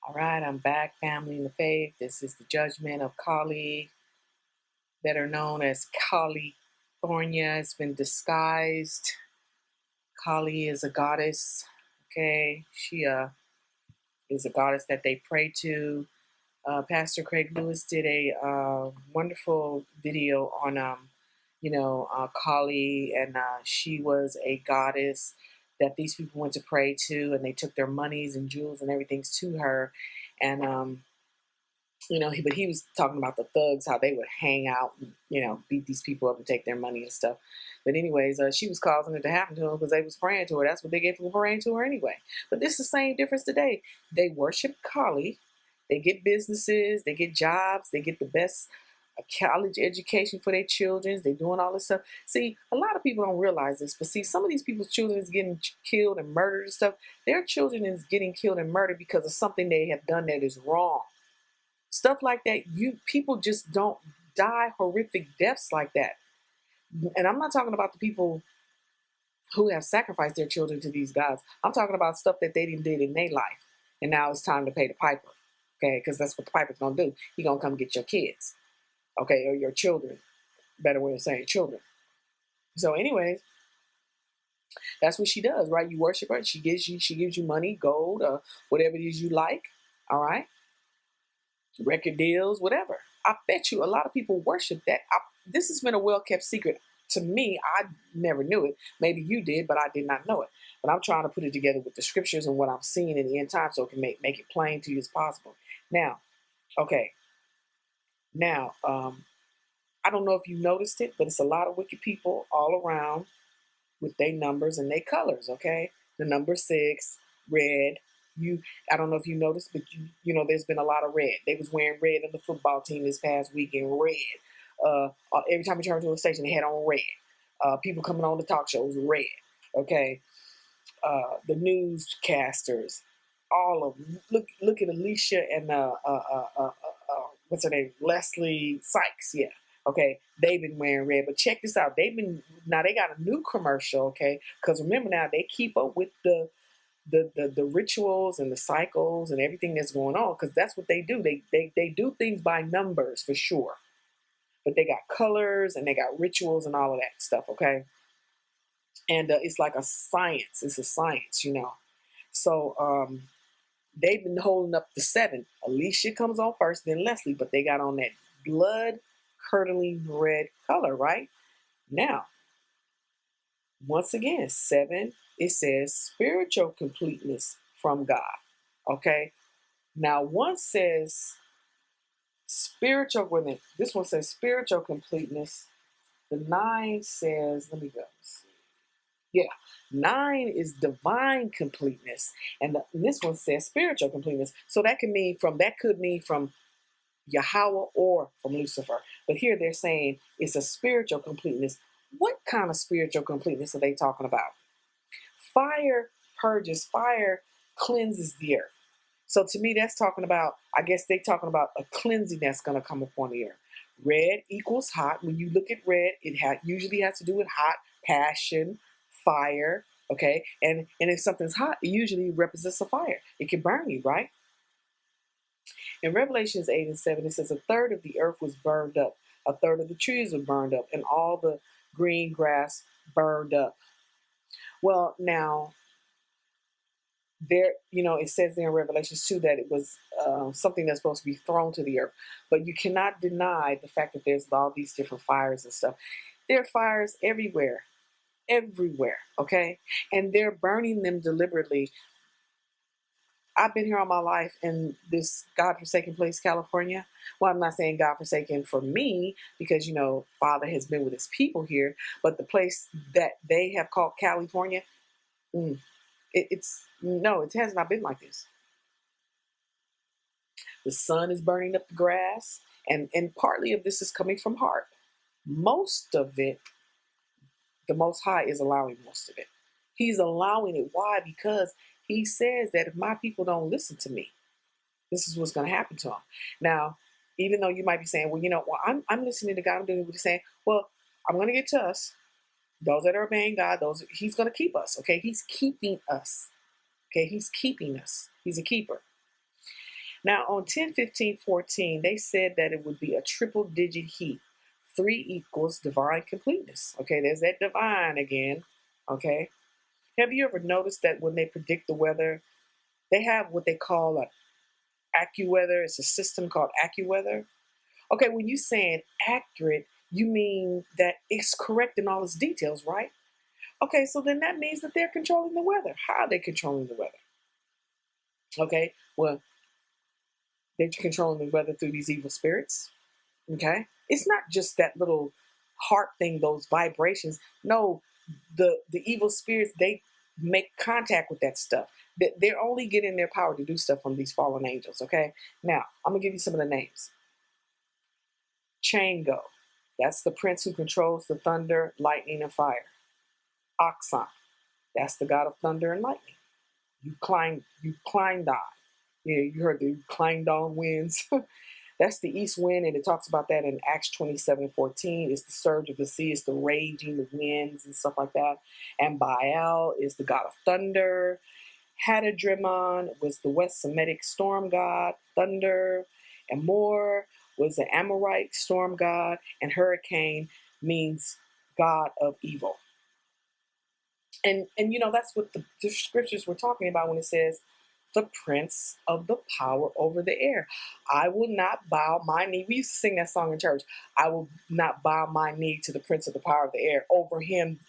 All right, I'm back, family in the faith. This is the judgment of Kali, better known as California. It's been disguised. Kali is a goddess. Okay, she is a goddess that they pray to. Pastor Craig Lewis did a wonderful video on Kali, and she was a goddess that these people went to pray to, and they took their monies and jewels and everything to her, and but he was talking about the thugs, how they would hang out and, beat these people up and take their money and stuff. But anyways, she was causing it to happen to them because they was praying to her. That's what they get for praying to her anyway. But this is the same difference today. They worship Kali. They get businesses. They get jobs. They get the best college education for their children. They're doing all this stuff. See, a lot of people don't realize this, but see, some of these people's children is getting killed and murdered and stuff. Their children is getting killed and murdered because of something they have done that is wrong. Stuff like that, people just don't die horrific deaths like that. And I'm not talking about the people who have sacrificed their children to these gods. I'm talking about stuff that they didn't did in their life. And now it's time to pay the piper. Okay, because that's what the piper's gonna do. He gonna come get your kids. Okay, or your children. Better way of saying children. So anyways, that's what she does, right? You worship her, she gives you money, gold, whatever it is you like. All right. Record deals, whatever. I bet you a lot of people worship that. This has been a well-kept secret. To me, I never knew it. Maybe you did, but I did not know it. But I'm trying to put it together with the scriptures and what I'm seeing in the end time so it can make it plain to you as possible. Now, okay. Now, I don't know if you noticed it, but it's a lot of wicked people all around with their numbers and their colors, okay? The number 6, red. I don't know if you noticed, but there's been a lot of red. They was wearing red on the football team this past weekend, red. Every time you turn to a station, they had on red. People coming on the talk shows, red. Okay. The newscasters, all of them. Look at Alicia and what's her name? Leslie Sykes, yeah. Okay, they've been wearing red, but check this out. They got a new commercial, okay? Because remember now, they keep up with the rituals and the cycles and everything that's going on, because that's what they do. They do things by numbers for sure, but they got colors and they got rituals and all of that stuff, okay? And it's like a science. It's a science, So they've been holding up the 7. Alicia comes on first, then Leslie, but they got on that blood curdling red color, right? Now, once again, 7, it says spiritual completeness from God. Okay. Now, one says spiritual women. This one says spiritual completeness. The 9 says, let me go. Yeah, 9 is divine completeness, and this one says spiritual completeness. So that could mean from Yahweh or from Lucifer. But here they're saying it's a spiritual completeness. What kind of spiritual completeness are they talking about? Fire purges, fire cleanses the earth. So to me, that's talking about, I guess they're talking about a cleansing that's going to come upon the earth. Red equals hot. When you look at red, it usually has to do with hot, passion, fire, okay? And if something's hot, it usually represents a fire. It can burn you, right? In Revelations 8 and 7, it says 1/3 of the earth was burned up, 1/3 of the trees were burned up, and all the green grass burned up. Well, now, it says there in Revelations 2 that it was something that's supposed to be thrown to the earth. But you cannot deny the fact that there's all these different fires and stuff. There are fires everywhere, okay? And they're burning them deliberately. I've been here all my life in this godforsaken place, California. Well, I'm not saying godforsaken for me because, Father has been with his people here. But the place that they have called California, it has not been like this. The sun is burning up the grass. And partly of this is coming from heart. Most of it, the Most High is allowing most of it. He's allowing it. Why? Because he says that if my people don't listen to me, this is what's going to happen to them. Now, even though you might be saying, I'm listening to God, I'm doing what he's saying. Well, I'm going to get to us. Those that are obeying God, he's going to keep us. Okay, he's keeping us. Okay, he's keeping us. He's a keeper. Now on 10/15/14, they said that it would be a triple digit heat. 3 equals divine completeness. Okay, there's that divine again. Okay. Have you ever noticed that when they predict the weather, they have what they call a AccuWeather? It's a system called AccuWeather. Okay, when you're saying accurate, you mean that it's correct in all its details, right? Okay, so then that means that they're controlling the weather. How are they controlling the weather? Okay, well, they're controlling the weather through these evil spirits. Okay, it's not just that little heart thing, those vibrations. No, the evil spirits, they make contact with that stuff. They're only getting their power to do stuff from these fallen angels. Okay, now I'm gonna give you some of the names. Chango, that's the prince who controls the thunder, lightning, and fire. Oxon, that's the god of thunder and lightning. You climbed on. Yeah, you heard the climbed on winds. That's the east wind, and it talks about that in Acts 27:14. It's the surge of the sea, it's the raging, the winds, and stuff like that. And Baal is the god of thunder. Hadadrimon was the West Semitic storm god, thunder. And Mor was the Amorite storm god. And hurricane means god of evil. And that's what the scriptures were talking about when it says the prince of the power over the air. I will not bow my knee. We used to sing that song in church. I will not bow my knee to the prince of the power of the air. Over him,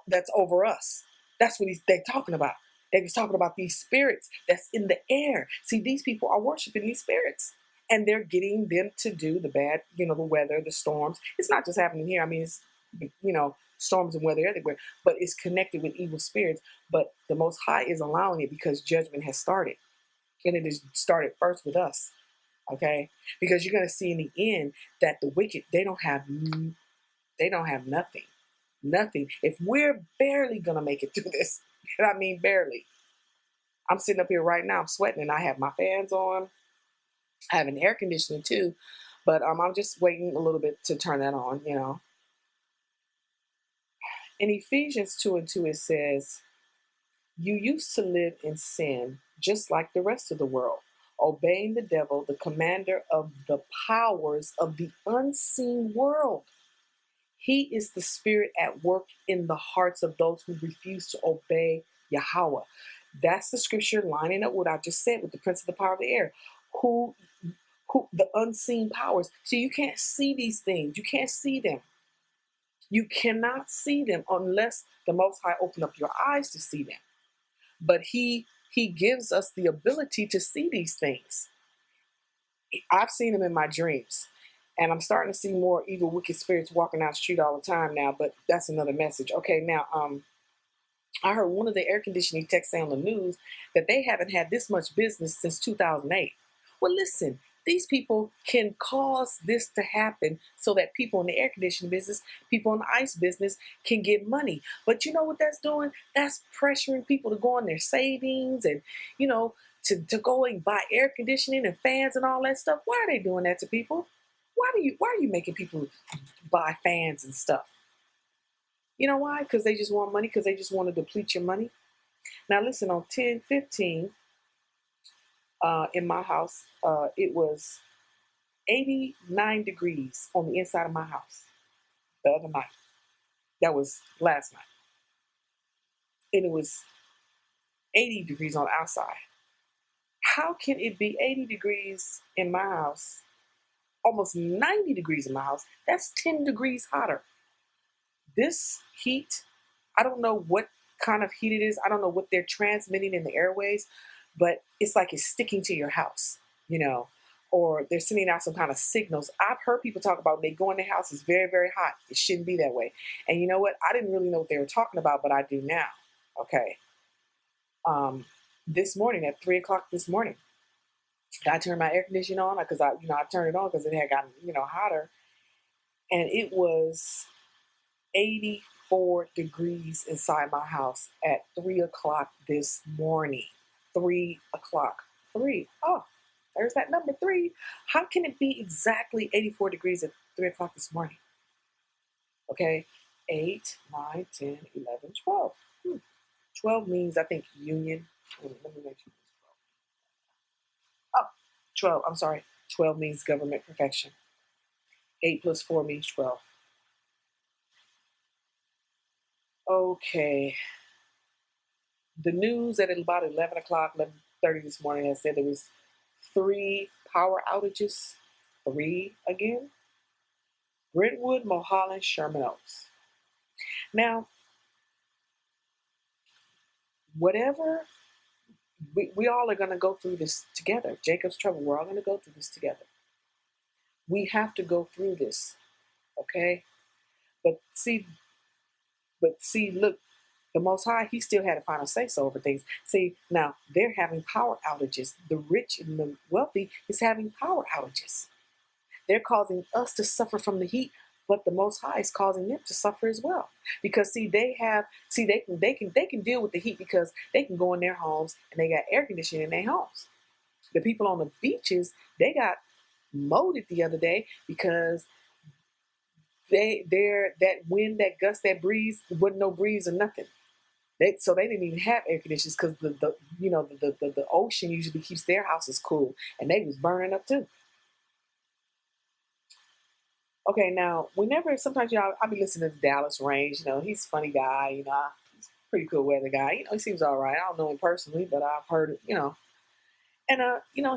that's over us. That's what they're talking about. They're talking about these spirits that's in the air. See, these people are worshiping these spirits. And they're getting them to do the bad, the weather, the storms. It's not just happening here. I mean, it's, storms and weather everywhere, but it's connected with evil spirits. But the Most High is allowing it because judgment has started. And it has started first with us. Okay? Because you're going to see in the end that the wicked, they don't have nothing. Nothing. If we're barely going to make it through this, and I mean barely. I'm sitting up here right now, I'm sweating, and I have my fans on. I have an air conditioning too, but I'm just waiting a little bit to turn that on, In Ephesians 2:2, it says, you used to live in sin just like the rest of the world, obeying the devil, the commander of the powers of the unseen world. He is the spirit at work in the hearts of those who refuse to obey Yahweh. That's the scripture lining up what I just said with the prince of the power of the air, who the unseen powers. So you can't see these things. You can't see them. You cannot see them unless the Most High open up your eyes to see them. But he gives us the ability to see these things. I've seen them in my dreams. And I'm starting to see more evil, wicked spirits walking down the street all the time now, but that's another message. Okay, now, I heard one of the air conditioning techs say on the news that they haven't had this much business since 2008. Well, listen, these people can cause this to happen so that people in the air conditioning business, people in the ice business can get money. But you know what that's doing? That's pressuring people to go on their savings and, to go and buy air conditioning and fans and all that stuff. Why are they doing that to people? Why are you making people buy fans and stuff? You know why? Because they just want money, because they just want to deplete your money. Now listen, on 10/15, in my house, it was 89 degrees on the inside of my house the other night. That was last night. And it was 80 degrees on the outside. How can it be 80 degrees in my house, almost 90 degrees in my house? That's 10 degrees hotter. This heat, I don't know what kind of heat it is. I don't know what they're transmitting in the airways, but it's like it's sticking to your house, or they're sending out some kind of signals. I've heard people talk about they go in their house, it's very, very hot. It shouldn't be that way. And you know what? I didn't really know what they were talking about, but I do now. Okay. This morning at 3:00 this morning, I turned my air conditioning on because I turned it on because it had gotten, hotter. And it was 84 degrees inside my house at 3:00 this morning. 3:00. 3. Oh, there's that number 3. How can it be exactly 84 degrees at 3:00 this morning? Okay. 8, 9, 10, 11, 12. 12 means, I think, union. Let me make sure. 12, I'm sorry, 12 means government perfection. 8 plus 4 means 12. Okay. The news at about 11 o'clock, 11:30 this morning has said there was 3 power outages. 3 again. Brentwood, Mulholland, Sherman Oaks. Now, whatever, we all are going to go through this together. Jacob's trouble, we're all going to go through this together. We have to go through this, okay? But look, the Most High, He still had a final say so over things. See, now they're having power outages. The rich and the wealthy is having power outages. They're causing us to suffer from the heat, but the Most High is causing them to suffer as well. Because they can deal with the heat because they can go in their homes and they got air conditioning in their homes. The people on the beaches, they got molded the other day because that wind, that gust, that breeze, wasn't no breeze or nothing. So they didn't even have air conditioners because the ocean usually keeps their houses cool, and they was burning up too. Okay, now sometimes I'll be listening to Dallas Range. He's a funny guy. He's a pretty cool weather guy. He seems all right. I don't know him personally, but I've heard it. And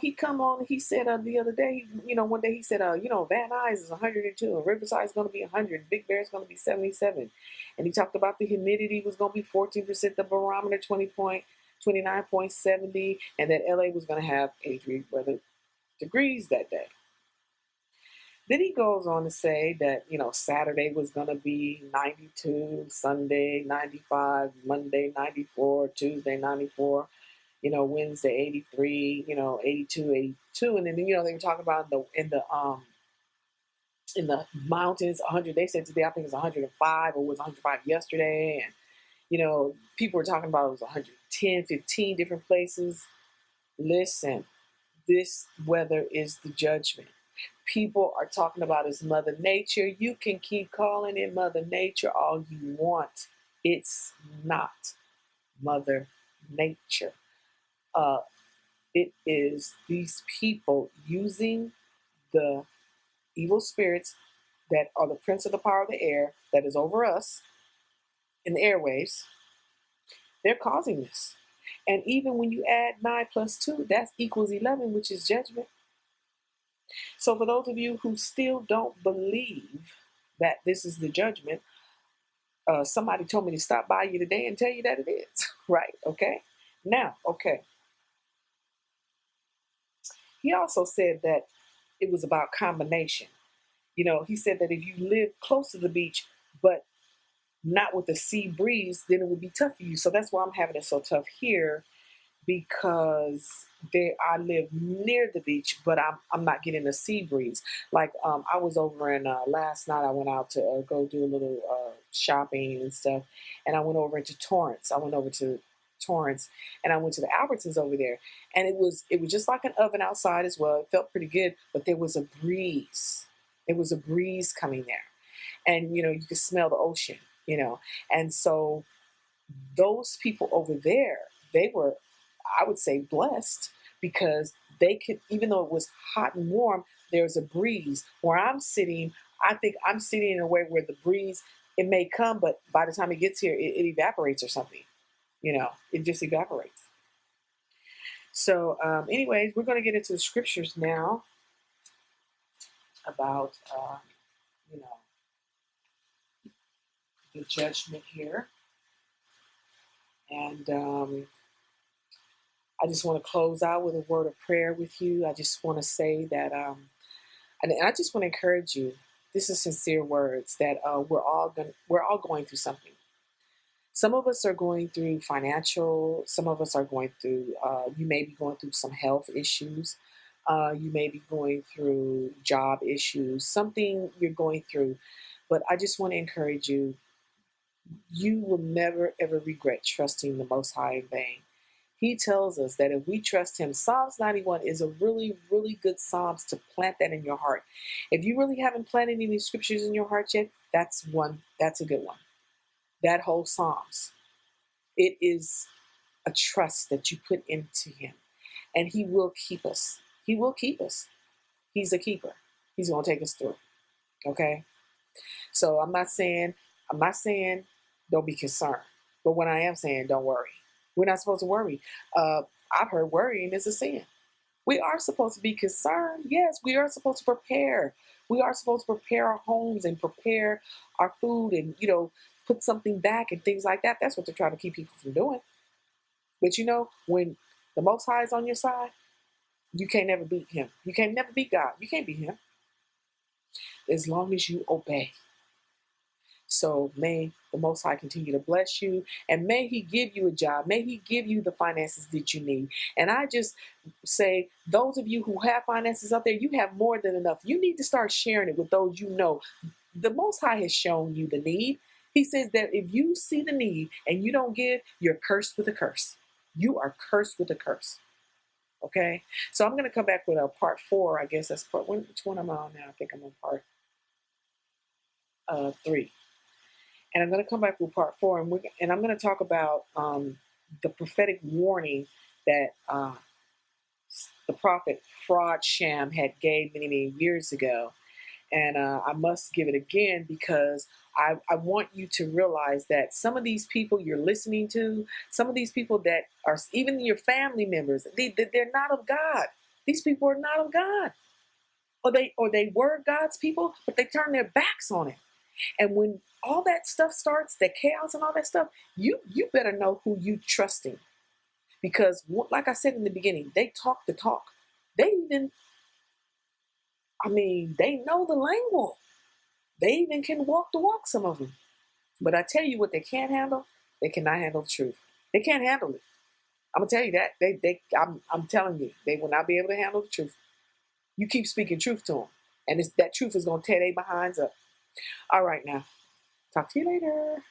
he come on. He said the other day, one day he said, Van Nuys is 102, and Riverside is going to be 100, Big Bear is going to be 77, and he talked about the humidity was going to be 14%, the barometer 29.70, and that LA was going to have 83 weather degrees that day. Then he goes on to say that Saturday was going to be 92, Sunday 95, Monday 94, Tuesday 94. Wednesday 83, 82, 82, and then they were talking about in the mountains 100. They said today I think it's 105 or was 105 yesterday, and people were talking about it was 110, 15 different places. Listen, this weather is the judgment. People are talking about it's Mother Nature. You can keep calling it Mother Nature all you want. It's not Mother Nature. It is these people using the evil spirits that are the prince of the power of the air that is over us in the airwaves. They're causing this. And even when you add 9 plus 2, that equals 11, which is judgment. So for those of you who still don't believe that this is the judgment, somebody told me to stop by you today and tell you that it is, right? Okay. Now, okay. He also said that it was about combination. He said that if you live close to the beach, but not with the sea breeze, then it would be tough for you. So that's why I'm having it so tough here, because I live near the beach, but I'm not getting a sea breeze. Like I was over in last night. I went out to go do a little shopping and stuff, and I went over into Torrance. I went over to Torrance, and I went to the Albertsons over there, and it was just like an oven outside as well. It felt pretty good, but there was a breeze. There was a breeze coming there, and you could smell the ocean. And so those people over there, they were, I would say, blessed because they could, even though it was hot and warm, there's a breeze. Where I'm sitting, I think I'm sitting in a way where the breeze, it may come, but by the time it gets here, it evaporates or something. It just evaporates. So anyways, we're going to get into the scriptures now about, the judgment here. And I just want to close out with a word of prayer with you. I just want to say that, and I just want to encourage you. This is sincere words that we're all going through something. Some of us are going through financial. Some of us are going through. You may be going through some health issues. You may be going through job issues. Something you're going through, but I just want to encourage you. You will never, ever regret trusting the Most High in vain. He tells us that if we trust Him, Psalms 91 is a really, really good Psalms to plant that in your heart. If you really haven't planted any scriptures in your heart yet, that's a good one. That whole Psalms. It is a trust that you put into Him, and He will keep us. He will keep us. He's a keeper. He's going to take us through. Okay. So I'm not saying don't be concerned. But what I am saying, don't worry. We're not supposed to worry. I've heard worrying is a sin. We are supposed to be concerned. Yes, we are supposed to prepare. We are supposed to prepare our homes and prepare our food and, put something back and things like that. That's what they're trying to keep people from doing. But when the Most High is on your side, you can't never beat him. You can't never beat God. You can't beat him as long as you obey. So may the Most High continue to bless you, and may he give you a job. May he give you the finances that you need. And I just say, those of you who have finances out there, you have more than enough. You need to start sharing it with those you know. The Most High has shown you the need. He says that if you see the need and you don't give, you're cursed with a curse. You are cursed with a curse. Okay? So I'm going to come back with a part 4. I guess that's which one am I on now? I think I'm on part 3. And I'm going to come back with part 4, and I'm going to talk about the prophetic warning that the prophet Fraud Sham had gave many, many years ago. And I must give it again because I want you to realize that some of these people you're listening to, some of these people that are even your family members, they're not of God. These people are not of God. Or they were God's people, but they turned their backs on it. And when all that stuff starts, the chaos and all that stuff, you better know who you trusting. Because like I said in the beginning, they talk the talk. They know the language. They even can walk the walk, some of them. But I tell you what they can't handle. They cannot handle the truth. They can't handle it. I'm going to tell you that. I'm telling you, they will not be able to handle the truth. You keep speaking truth to them. And that truth is going to tear their behinds up. All right, now. Talk to you later.